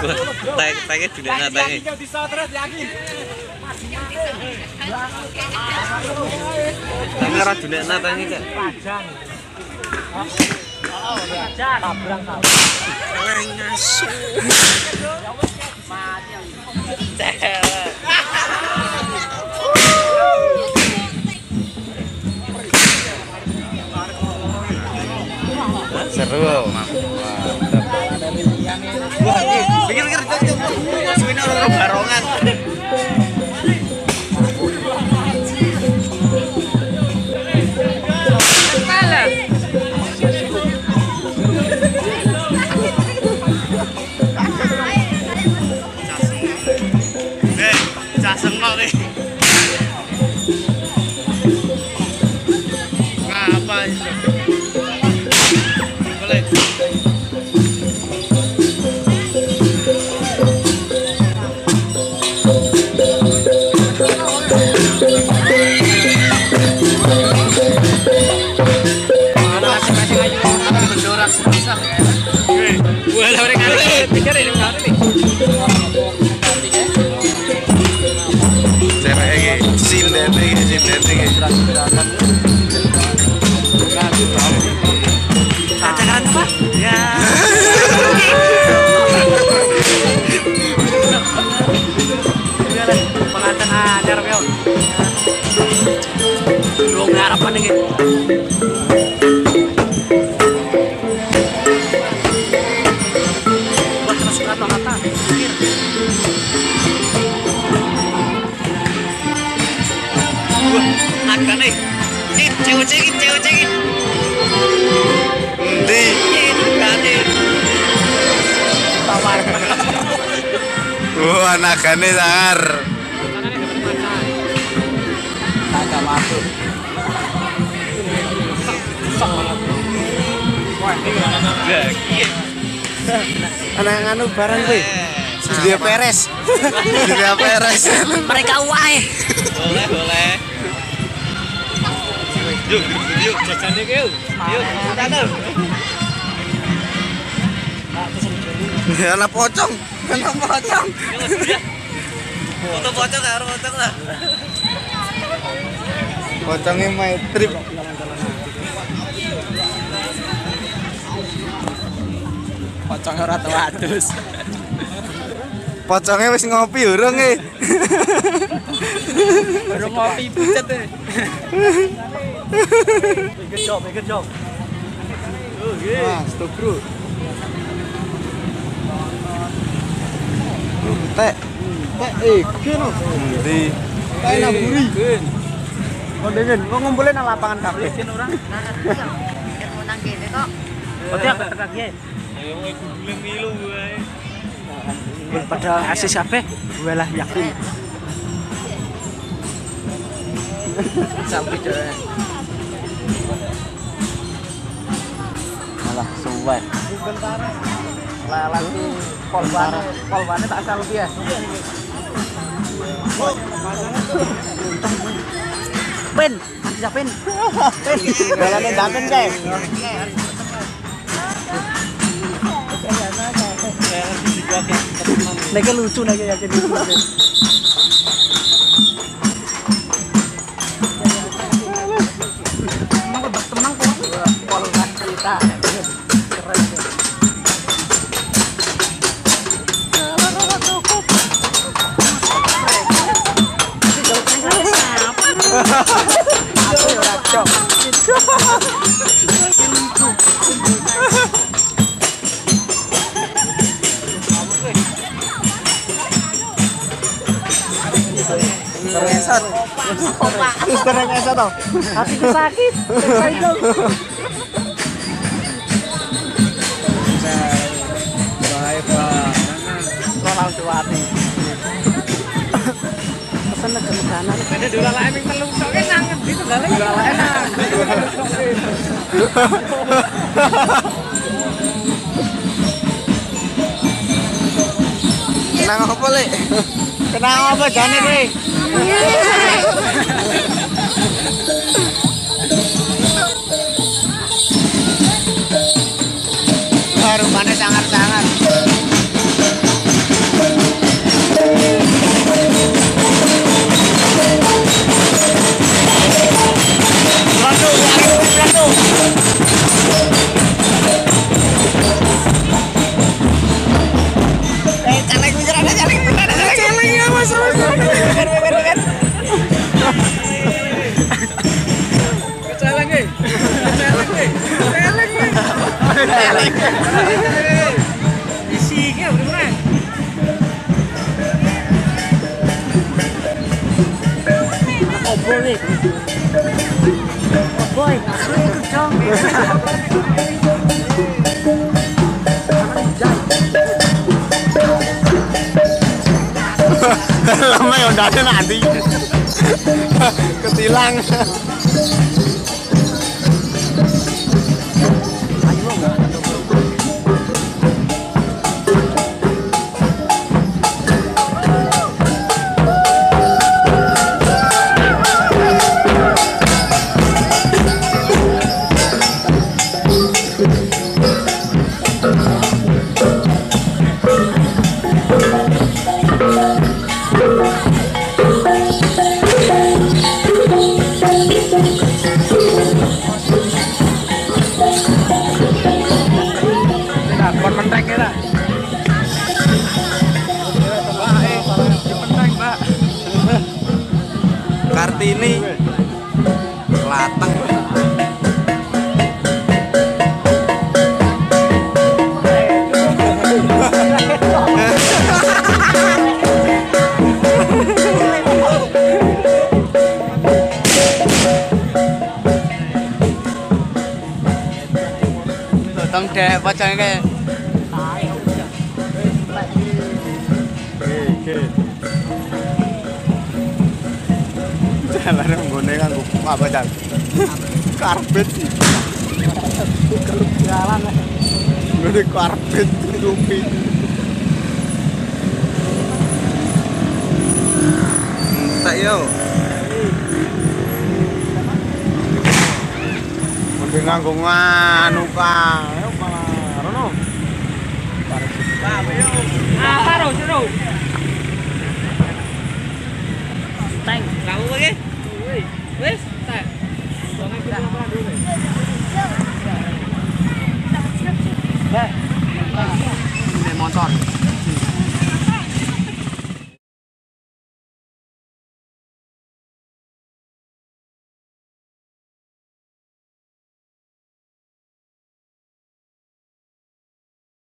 Tanya dunia tanya. Tanya orang dunia tanya kan. Pajang. Seru. Wah, pikir-pikir suwene orang barongan. Caseng kok nih. Ngapa itu? Boleh. Cacaran apa? Ya. Pengantin anyar yo. Lu ngarapan iki. Buat terus kata-kata. Agane. Cewek-cewek. Endi? Agane. Tawar. Wah, nagane sangar. Kagak masuk. Anak anu barang kuwi. Dia peres. Dia peres. Mereka wae. Boleh. Yuk, jajane ke yuk. Yuk, kita tuh. Anak pocong. Foto pocong harus pocong lah. Pocongnya my trip. Pocongnya ora tau adus. Pocongnya wis ngopi urung e. Baru ngopi pucet e. Good job. Stop bro. Teh kene. Di teh naburi. Kondengen, kok ngumpulin nang lapangan kabeh. Orang. Mau nang kene kok. Berarti apa tekan ya? Ayo ngumpulin milu wae. Pada asis kabeh, gue lah yakin. Sampai jalan. Malah suwen. Lah lagi polwane tak asal piye. Pen, bisa pen. Balane daten kae. Nega lucu nega yakin lucu. Emang udah tenang kok. Pol cerita. Keren. Aku ora cok. Teresat. Teresat toh. Hatiku sakit. Bahaya Pak. Ronald Duwati. Pesan ke mekanan. Beda dolalake ping 3 sok nang endi to dalane dolalake nang. Kenang apa, Lek? Kenang apa jane kowe? Baru mana sangar-sangar. Boy, boy, ikut dong. Lama ya udah ada nanti. Ketilang. Kon mentek ya lah. Kartini Lateng. Tong dek pocongnya kayak Jalan nggone kanggo apa jan? Karpet. jalan. Nggone karpet tutupi. Tak yo. Mending nganggo nganu Kang.